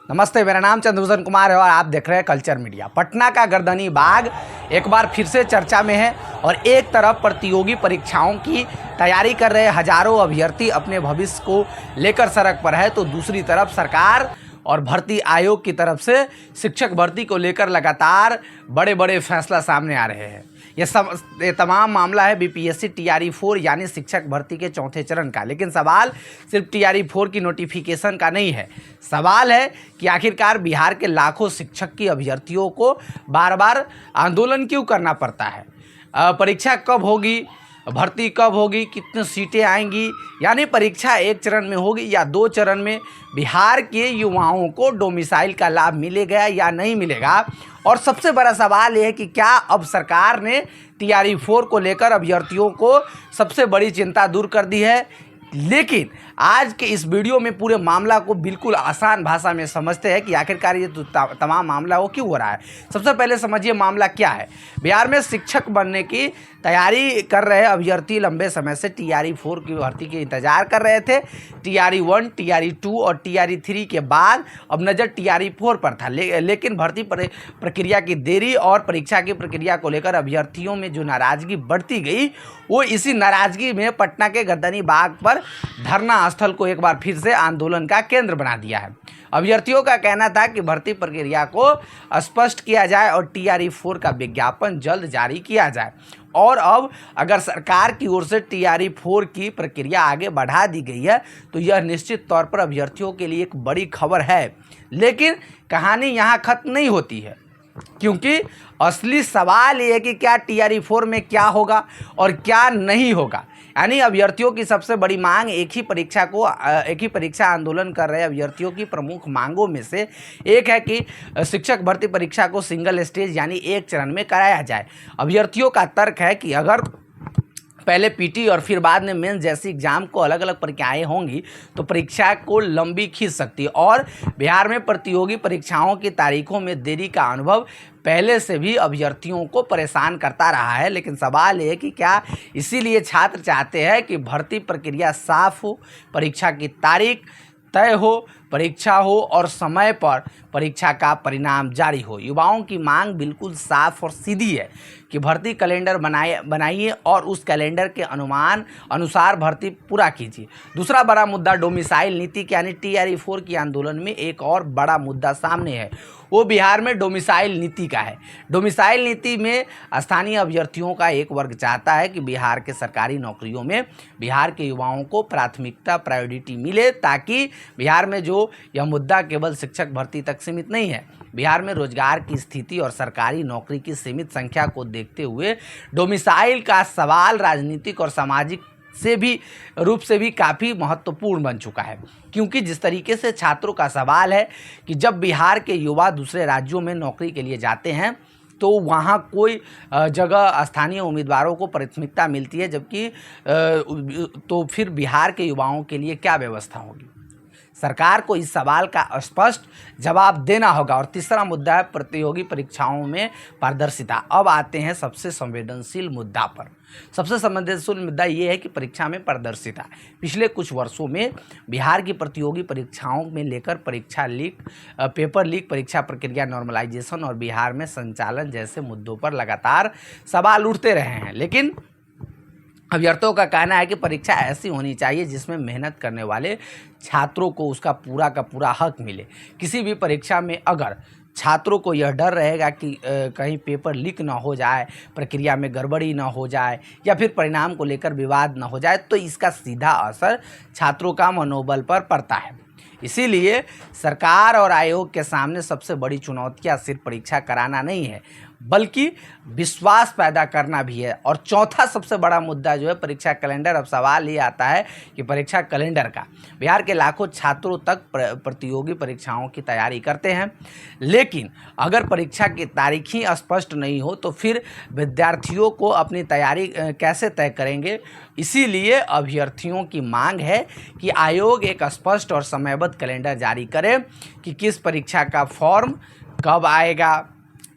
नमस्ते, मेरा नाम चंद्रभूषण कुमार है और आप देख रहे हैं कल्चर मीडिया। पटना का गर्दनी बाग एक बार फिर से चर्चा में है और एक तरफ प्रतियोगी परीक्षाओं की तैयारी कर रहे हजारों अभ्यर्थी अपने भविष्य को लेकर सड़क पर है, तो दूसरी तरफ सरकार और भर्ती आयोग की तरफ से शिक्षक भर्ती को लेकर लगातार बड़े बड़े फैसला सामने आ रहे हैं। ये तमाम मामला है बीपीएससी टीआरई 4 यानी शिक्षक भर्ती के चौथे चरण का। लेकिन सवाल सिर्फ टीआरई 4 की नोटिफिकेशन का नहीं है। सवाल है कि आखिरकार बिहार के लाखों शिक्षक की अभ्यर्थियों को बार बार आंदोलन क्यों करना पड़ता है। परीक्षा कब होगी, भर्ती कब होगी, कितनी सीटें आएंगी, यानी परीक्षा एक चरण में होगी या दो चरण में, बिहार के युवाओं को डोमिसाइल का लाभ मिलेगा या नहीं मिलेगा। और सबसे बड़ा सवाल यह है कि क्या अब सरकार ने टीआरई 4 को लेकर अभ्यर्थियों को सबसे बड़ी चिंता दूर कर दी है। लेकिन आज के इस वीडियो में पूरे मामला को बिल्कुल आसान भाषा में समझते हैं कि आखिरकार ये तमाम मामला वो क्यों हो रहा है। सबसे पहले समझिए मामला क्या है। बिहार में शिक्षक बनने की तैयारी कर रहे अभ्यर्थी लंबे समय से टीआरई 4 की भर्ती के इंतजार कर रहे थे। टीआरई 1, टीआरई 2 और टीआरई 3 के बाद अब नज़र टीआरई 4 पर था। लेकिन भर्ती प्रक्रिया की देरी और परीक्षा की प्रक्रिया को लेकर अभ्यर्थियों में जो नाराज़गी बढ़ती गई, वो इसी नाराज़गी में पटना के गर्दनी बाग पर धरना स्थल को एक बार फिर से आंदोलन का केंद्र बना दिया है। अभ्यर्थियों का कहना था कि भर्ती प्रक्रिया को स्पष्ट किया जाए और टीआरई 4 का विज्ञापन जल्द जारी किया जाए। और अब अगर सरकार की ओर से टीआरई 4 की प्रक्रिया आगे बढ़ा दी गई है तो यह निश्चित तौर पर अभ्यर्थियों के लिए एक बड़ी खबर है। लेकिन कहानी यहाँ खत्म नहीं होती है, क्योंकि असली सवाल ये है कि क्या टीआरई 4 में क्या होगा और क्या नहीं होगा। यानी अभ्यर्थियों की सबसे बड़ी मांग एक ही परीक्षा आंदोलन कर रहे अभ्यर्थियों की प्रमुख मांगों में से एक है कि शिक्षक भर्ती परीक्षा को सिंगल स्टेज यानी एक चरण में कराया जाए। अभ्यर्थियों का तर्क है कि अगर पहले पीटी और फिर बाद में मेंस जैसी एग्जाम को अलग अलग प्रक्रियाएँ होंगी तो परीक्षा को लंबी खींच सकती है। और बिहार में प्रतियोगी परीक्षाओं की तारीखों में देरी का अनुभव पहले से भी अभ्यर्थियों को परेशान करता रहा है। लेकिन सवाल ये है कि क्या इसीलिए छात्र चाहते हैं कि भर्ती प्रक्रिया साफ हो, परीक्षा की तारीख तय हो, परीक्षा हो और समय पर परीक्षा का परिणाम जारी हो। युवाओं की मांग बिल्कुल साफ और सीधी है कि भर्ती कैलेंडर बनाइए और उस कैलेंडर के अनुसार भर्ती पूरा कीजिए। दूसरा बड़ा मुद्दा डोमिसाइल नीति यानी टीआरई 4 की आंदोलन में एक और बड़ा मुद्दा सामने है, वो बिहार में डोमिसाइल नीति का है। डोमिसाइल नीति में स्थानीय अभ्यर्थियों का एक वर्ग चाहता है कि बिहार के सरकारी नौकरियों में बिहार के युवाओं को प्रायोरिटी मिले, ताकि बिहार में जो यह मुद्दा केवल शिक्षक भर्ती तक सीमित नहीं है। बिहार में रोजगार की स्थिति और सरकारी नौकरी की सीमित संख्या को देखते हुए डोमिसाइल का सवाल राजनीतिक और सामाजिक रूप से भी काफ़ी महत्वपूर्ण बन चुका है। क्योंकि जिस तरीके से छात्रों का सवाल है कि जब बिहार के युवा दूसरे राज्यों में नौकरी के लिए जाते हैं तो वहाँ कोई जगह स्थानीय उम्मीदवारों को प्राथमिकता मिलती है, जबकि तो फिर बिहार के युवाओं के लिए क्या व्यवस्था होगी। सरकार को इस सवाल का स्पष्ट जवाब देना होगा। और तीसरा मुद्दा है प्रतियोगी परीक्षाओं में पारदर्शिता। अब आते हैं सबसे संवेदनशील मुद्दा पर। सबसे संवेदनशील मुद्दा ये है कि परीक्षा में पारदर्शिता। पिछले कुछ वर्षों में बिहार की प्रतियोगी परीक्षाओं में लेकर पेपर लीक, परीक्षा प्रक्रिया नॉर्मलाइजेशन और बिहार में संचालन जैसे मुद्दों पर लगातार सवाल उठते रहे हैं। लेकिन अभ्यर्थियों का कहना है कि परीक्षा ऐसी होनी चाहिए जिसमें मेहनत करने वाले छात्रों को उसका पूरा का पूरा हक मिले। किसी भी परीक्षा में अगर छात्रों को यह डर रहेगा कि कहीं पेपर लीक ना हो जाए, प्रक्रिया में गड़बड़ी ना हो जाए या फिर परिणाम को लेकर विवाद ना हो जाए, तो इसका सीधा असर छात्रों का मनोबल पर पड़ता है। इसीलिए सरकार और आयोग के सामने सबसे बड़ी चुनौतियाँ सिर्फ परीक्षा कराना नहीं है, बल्कि विश्वास पैदा करना भी है। और चौथा सबसे बड़ा मुद्दा जो है परीक्षा कैलेंडर। अब सवाल ये आता है कि परीक्षा कैलेंडर का बिहार के लाखों छात्रों तक प्रतियोगी परीक्षाओं की तैयारी करते हैं, लेकिन अगर परीक्षा की तारीख ही स्पष्ट नहीं हो तो फिर विद्यार्थियों को अपनी तैयारी कैसे तय करेंगे। इसीलिए अभ्यर्थियों की मांग है कि आयोग एक स्पष्ट और समयबद्ध कैलेंडर जारी करे कि किस परीक्षा का फॉर्म कब आएगा,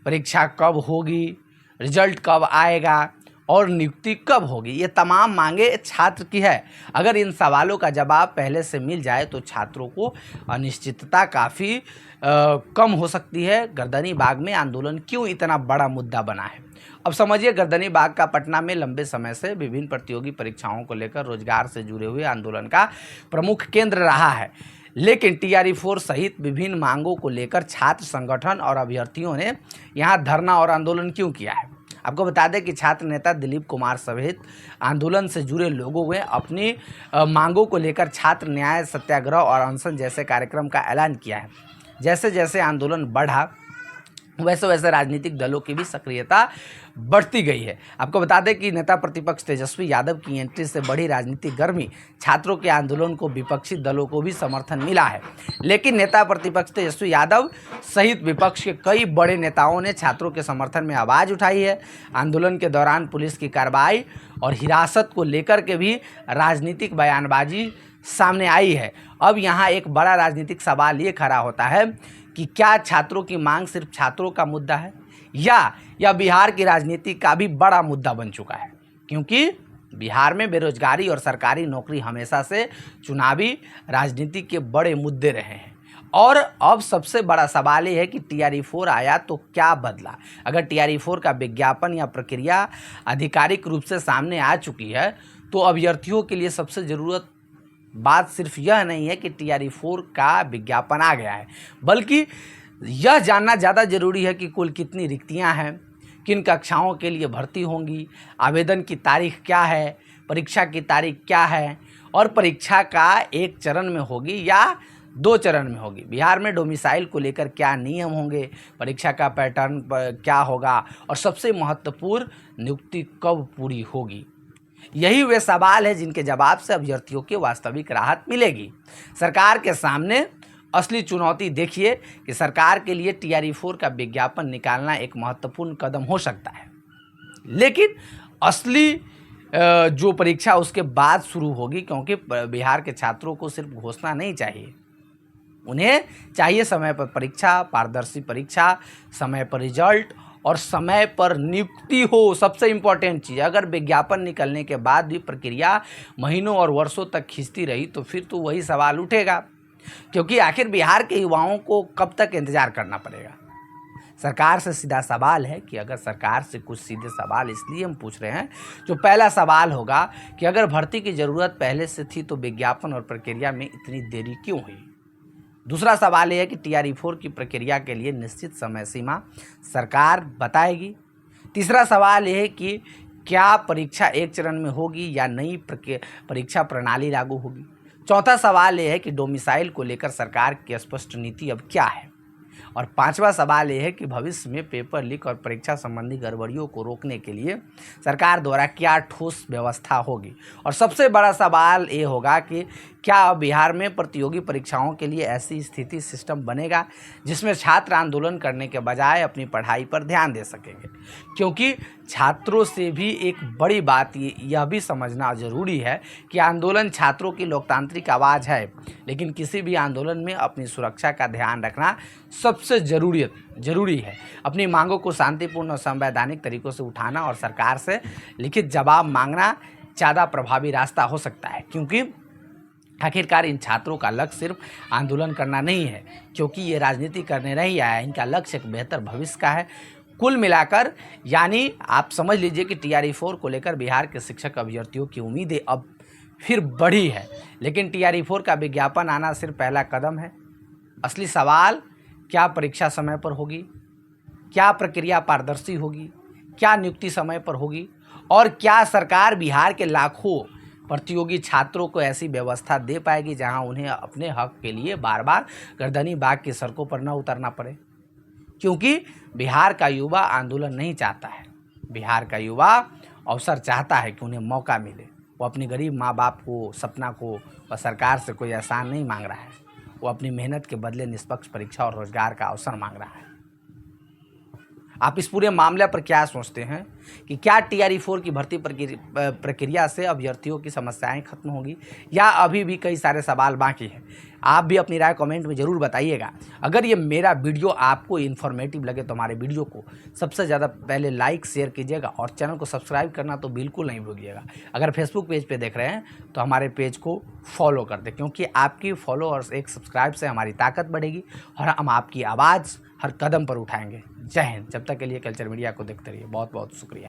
परीक्षा कब होगी, रिजल्ट कब आएगा और नियुक्ति कब होगी, ये तमाम मांगे छात्र की है। अगर इन सवालों का जवाब पहले से मिल जाए तो छात्रों को अनिश्चितता काफ़ी कम हो सकती है। गर्दनी बाग में आंदोलन क्यों इतना बड़ा मुद्दा बना है, अब समझिए। गर्दनी बाग का पटना में लंबे समय से विभिन्न प्रतियोगी परीक्षाओं को लेकर रोजगार से जुड़े हुए आंदोलन का प्रमुख केंद्र रहा है। लेकिन TRE-4 सहित विभिन्न मांगों को लेकर छात्र संगठन और अभ्यर्थियों ने यहाँ धरना और आंदोलन क्यों किया है। आपको बता दें कि छात्र नेता दिलीप कुमार सहित आंदोलन से जुड़े लोगों ने अपनी मांगों को लेकर छात्र न्याय सत्याग्रह और अनशन जैसे कार्यक्रम का ऐलान किया है। जैसे जैसे आंदोलन बढ़ा वैसे वैसे राजनीतिक दलों की भी सक्रियता बढ़ती गई है। आपको बता दें कि नेता प्रतिपक्ष तेजस्वी यादव की एंट्री से बढ़ी राजनीतिक गर्मी, छात्रों के आंदोलन को विपक्षी दलों को भी समर्थन मिला है। लेकिन नेता प्रतिपक्ष तेजस्वी यादव सहित विपक्ष के कई बड़े नेताओं ने छात्रों के समर्थन में आवाज़ उठाई है। आंदोलन के दौरान पुलिस की कार्रवाई और हिरासत को लेकर के भी राजनीतिक बयानबाजी सामने आई है। अब यहाँ एक बड़ा राजनीतिक सवाल ये खड़ा होता है कि क्या छात्रों की मांग सिर्फ छात्रों का मुद्दा है या बिहार की राजनीति का भी बड़ा मुद्दा बन चुका है, क्योंकि बिहार में बेरोजगारी और सरकारी नौकरी हमेशा से चुनावी राजनीति के बड़े मुद्दे रहे हैं। और अब सबसे बड़ा सवाल ये है कि TRE-4 आया तो क्या बदला। अगर TRE-4 का विज्ञापन या प्रक्रिया आधिकारिक रूप से सामने आ चुकी है तो अभ्यर्थियों के लिए सबसे ज़रूरत बात सिर्फ यह नहीं है कि TRE-4 का विज्ञापन आ गया है, बल्कि यह जानना ज़्यादा ज़रूरी है कि कुल कितनी रिक्तियां हैं, किन कक्षाओं के लिए भर्ती होंगी, आवेदन की तारीख क्या है, परीक्षा की तारीख क्या है और परीक्षा का एक चरण में होगी या 2 चरण में होगी। बिहार में डोमिसाइल को लेकर क्या नियम होंगे, परीक्षा का पैटर्न क्या होगा और सबसे महत्वपूर्ण नियुक्ति कब पूरी होगी। यही वे सवाल है जिनके जवाब से अभ्यर्थियों की वास्तविक राहत मिलेगी। सरकार के सामने असली चुनौती देखिए कि सरकार के लिए TRE-4 का विज्ञापन निकालना एक महत्वपूर्ण कदम हो सकता है, लेकिन असली जो परीक्षा उसके बाद शुरू होगी, क्योंकि बिहार के छात्रों को सिर्फ घोषणा नहीं चाहिए, उन्हें चाहिए समय पर परीक्षा, पारदर्शी परीक्षा, समय पर रिजल्ट और समय पर नियुक्ति हो। सबसे इम्पॉर्टेंट चीज़, अगर विज्ञापन निकलने के बाद भी प्रक्रिया महीनों और वर्षों तक खींचती रही तो फिर तो वही सवाल उठेगा, क्योंकि आखिर बिहार के युवाओं को कब तक इंतजार करना पड़ेगा। सरकार से सीधा सवाल है कि अगर सरकार से कुछ सीधे सवाल इसलिए हम पूछ रहे हैं, जो पहला सवाल होगा कि अगर भर्ती की ज़रूरत पहले से थी तो विज्ञापन और प्रक्रिया में इतनी देरी क्यों हुई। दूसरा सवाल यह है कि TRE-4 की प्रक्रिया के लिए निश्चित समय सीमा सरकार बताएगी। तीसरा सवाल यह है कि क्या परीक्षा एक चरण में होगी या नई परीक्षा प्रणाली लागू होगी। चौथा सवाल यह है कि डोमिसाइल को लेकर सरकार की स्पष्ट नीति अब क्या है। और पांचवा सवाल यह है कि भविष्य में पेपर लीक और परीक्षा संबंधी गड़बड़ियों को रोकने के लिए सरकार द्वारा क्या ठोस व्यवस्था होगी। और सबसे बड़ा सवाल ये होगा कि क्या बिहार में प्रतियोगी परीक्षाओं के लिए ऐसी स्थिति सिस्टम बनेगा जिसमें छात्र आंदोलन करने के बजाय अपनी पढ़ाई पर ध्यान दे सकेंगे। क्योंकि छात्रों से भी एक बड़ी बात यह भी समझना ज़रूरी है कि आंदोलन छात्रों की लोकतांत्रिक आवाज़ है, लेकिन किसी भी आंदोलन में अपनी सुरक्षा का ध्यान रखना सबसे ज़रूरी है। अपनी मांगों को शांतिपूर्ण और संवैधानिक तरीक़ों से उठाना और सरकार से लिखित जवाब मांगना ज़्यादा प्रभावी रास्ता हो सकता है, क्योंकि आखिरकार इन छात्रों का लक्ष्य सिर्फ आंदोलन करना नहीं है, क्योंकि ये राजनीति करने नहीं आया, इनका लक्ष्य एक बेहतर भविष्य का है। कुल मिलाकर यानी आप समझ लीजिए कि TRE-4 को लेकर बिहार के शिक्षक अभ्यर्थियों की उम्मीदें अब फिर बढ़ी है, लेकिन TRE-4 का विज्ञापन आना सिर्फ पहला कदम है। असली सवाल, क्या परीक्षा समय पर होगी, क्या प्रक्रिया पारदर्शी होगी, क्या नियुक्ति समय पर होगी और क्या सरकार बिहार के लाखों प्रतियोगी छात्रों को ऐसी व्यवस्था दे पाएगी जहां उन्हें अपने हक के लिए बार बार गर्दनी बाग की सड़कों पर न उतरना पड़े। क्योंकि बिहार का युवा आंदोलन नहीं चाहता है, बिहार का युवा अवसर चाहता है कि उन्हें मौका मिले। वो अपने गरीब माँ बाप को, सपना को व सरकार से कोई एहसान नहीं मांग रहा है, वो अपनी मेहनत के बदले निष्पक्ष परीक्षा और रोजगार का अवसर मांग रहा है। आप इस पूरे मामले पर क्या सोचते हैं कि क्या TRE-4 की भर्ती प्रक्रिया से अभ्यर्थियों की समस्याएं खत्म होगी या अभी भी कई सारे सवाल बाकी हैं? आप भी अपनी राय कमेंट में ज़रूर बताइएगा। अगर ये मेरा वीडियो आपको इन्फॉर्मेटिव लगे तो हमारे वीडियो को सबसे ज़्यादा पहले लाइक शेयर कीजिएगा और चैनल को सब्सक्राइब करना तो बिल्कुल नहीं भूलिएगा। अगर फेसबुक पेज पे देख रहे हैं तो हमारे पेज को फॉलो कर दें, क्योंकि आपकी फॉलो और एक सब्सक्राइब से हमारी ताकत बढ़ेगी और हम आपकी आवाज़ हर कदम पर उठाएंगे। जय हिंद। जब तक के लिए कल्चर मीडिया को देखते रहिए। बहुत बहुत शुक्रिया।